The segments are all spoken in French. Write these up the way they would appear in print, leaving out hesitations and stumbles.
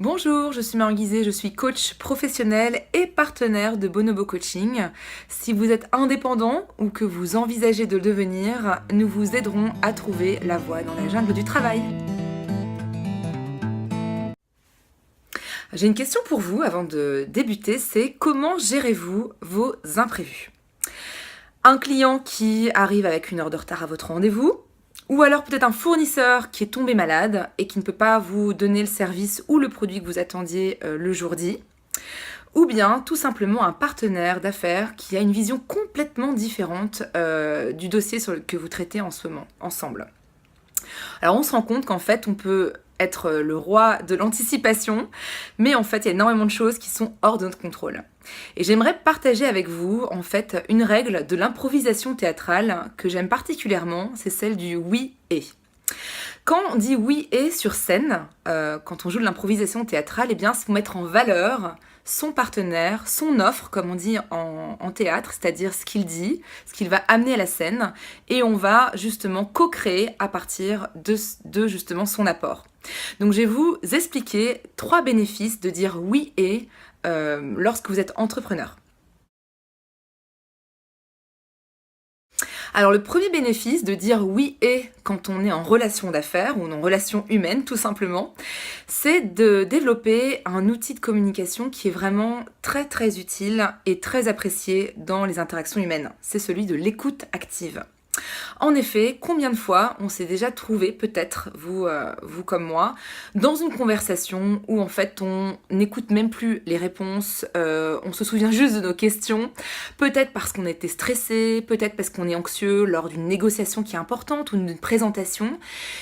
Bonjour, je suis Marion Guizet, je suis coach professionnel et partenaire de Bonobo Coaching. Si vous êtes indépendant ou que vous envisagez de le devenir, nous vous aiderons à trouver la voie dans la jungle du travail. J'ai une question pour vous avant de débuter, c'est comment gérez-vous vos imprévus? Un client qui arrive avec 1 heure de retard à votre rendez-vous, ou alors peut-être un fournisseur qui est tombé malade et qui ne peut pas vous donner le service ou le produit que vous attendiez le jour dit. Ou bien tout simplement un partenaire d'affaires qui a une vision complètement différente du dossier que vous traitez en ce moment ensemble. Alors on se rend compte qu'en fait on peut être le roi de l'anticipation, mais en fait il y a énormément de choses qui sont hors de notre contrôle. Et j'aimerais partager avec vous en fait une règle de l'improvisation théâtrale que j'aime particulièrement, c'est celle du oui et. Quand on dit oui et sur scène, quand on joue de l'improvisation théâtrale, eh bien c'est pour mettre en valeur son partenaire, son offre, comme on dit en théâtre, c'est-à-dire ce qu'il dit, ce qu'il va amener à la scène, et on va justement co-créer à partir de justement son apport. Donc je vais vous expliquer 3 bénéfices de dire oui et lorsque vous êtes entrepreneur. Alors le premier bénéfice de dire oui et quand on est en relation d'affaires ou en relation humaine tout simplement, c'est de développer un outil de communication qui est vraiment très très utile et très apprécié dans les interactions humaines. C'est celui de l'écoute active. En effet, combien de fois on s'est déjà trouvé, peut-être, vous comme moi, dans une conversation où en fait on n'écoute même plus les réponses, on se souvient juste de nos questions, peut-être parce qu'on était stressé, peut-être parce qu'on est anxieux lors d'une négociation qui est importante ou d'une présentation,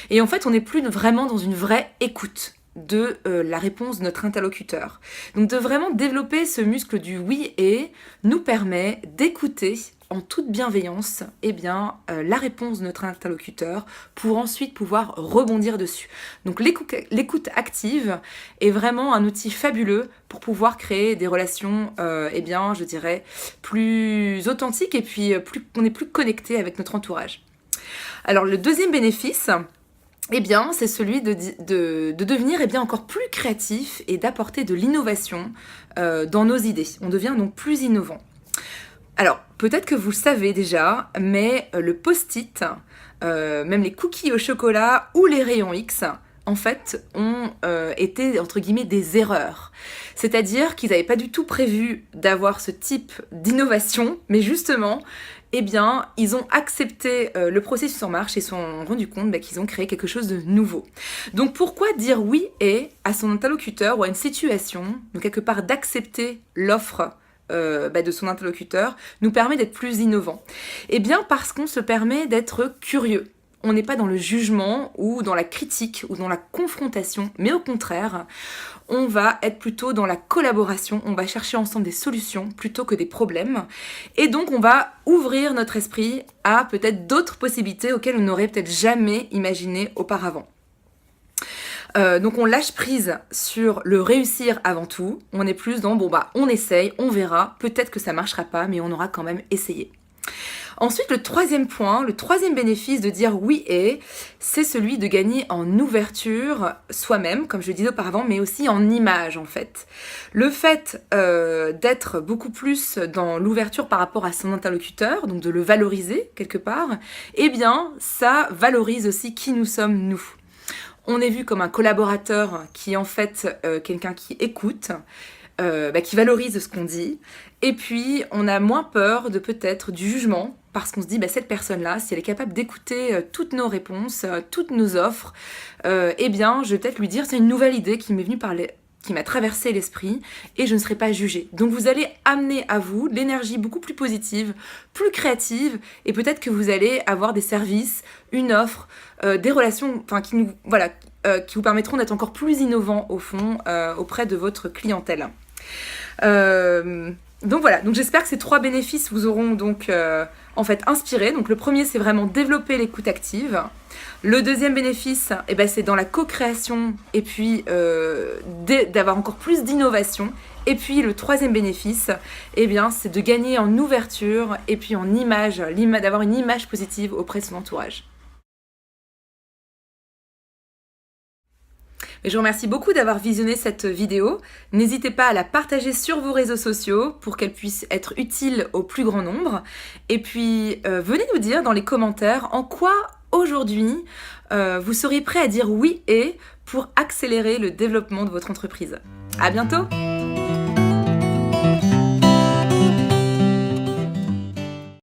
et en fait on n'est plus vraiment dans une vraie écoute de la réponse de notre interlocuteur. Donc de vraiment développer ce muscle du oui et nous permet d'écouter en toute bienveillance la réponse de notre interlocuteur pour ensuite pouvoir rebondir dessus. Donc l'écoute active est vraiment un outil fabuleux pour pouvoir créer des relations je dirais plus authentiques et puis on est plus connecté avec notre entourage. Alors le deuxième bénéfice, c'est celui de devenir encore plus créatif et d'apporter de l'innovation dans nos idées. On devient donc plus innovant. Alors, peut-être que vous le savez déjà, mais le post-it, même les cookies au chocolat ou les rayons X, en fait, ont été, entre guillemets, des erreurs. C'est-à-dire qu'ils n'avaient pas du tout prévu d'avoir ce type d'innovation, mais justement, ils ont accepté le processus en marche et se sont rendus compte qu'ils ont créé quelque chose de nouveau. Donc pourquoi dire oui et à son interlocuteur ou à une situation, donc quelque part d'accepter l'offre de son interlocuteur, nous permet d'être plus innovant? Parce qu'on se permet d'être curieux. On n'est pas dans le jugement ou dans la critique ou dans la confrontation, mais au contraire, on va être plutôt dans la collaboration, on va chercher ensemble des solutions plutôt que des problèmes, et donc on va ouvrir notre esprit à peut-être d'autres possibilités auxquelles on n'aurait peut-être jamais imaginé auparavant. Donc on lâche prise sur le réussir avant tout, on est plus dans on essaye, on verra, peut-être que ça marchera pas, mais on aura quand même essayé. Ensuite, le troisième bénéfice de dire oui et, c'est celui de gagner en ouverture soi-même, comme je le disais auparavant, mais aussi en image en fait. Le fait d'être beaucoup plus dans l'ouverture par rapport à son interlocuteur, donc de le valoriser quelque part, ça valorise aussi qui nous sommes nous. On est vu comme un collaborateur qui est en fait quelqu'un qui écoute, qui valorise ce qu'on dit, et puis on a moins peur de peut-être du jugement, parce qu'on se dit cette personne-là, si elle est capable d'écouter toutes nos réponses, toutes nos offres, je vais peut-être lui dire c'est une nouvelle idée qui m'est venue qui m'a traversé l'esprit, et je ne serai pas jugée. Donc vous allez amener à vous de l'énergie beaucoup plus positive, plus créative, et peut-être que vous allez avoir des services, une offre, des relations qui vous permettront d'être encore plus innovants au fond auprès de votre clientèle. Donc j'espère que ces 3 bénéfices vous auront donc inspiré. Donc le premier, c'est vraiment développer l'écoute active. Le deuxième bénéfice, c'est dans la co-création et puis d'avoir encore plus d'innovation. Et puis le troisième bénéfice, c'est de gagner en ouverture et puis en image, d'avoir une image positive auprès de son entourage. Et je vous remercie beaucoup d'avoir visionné cette vidéo. N'hésitez pas à la partager sur vos réseaux sociaux pour qu'elle puisse être utile au plus grand nombre. Et puis, venez nous dire dans les commentaires en quoi aujourd'hui vous seriez prêt à dire oui et pour accélérer le développement de votre entreprise. À bientôt!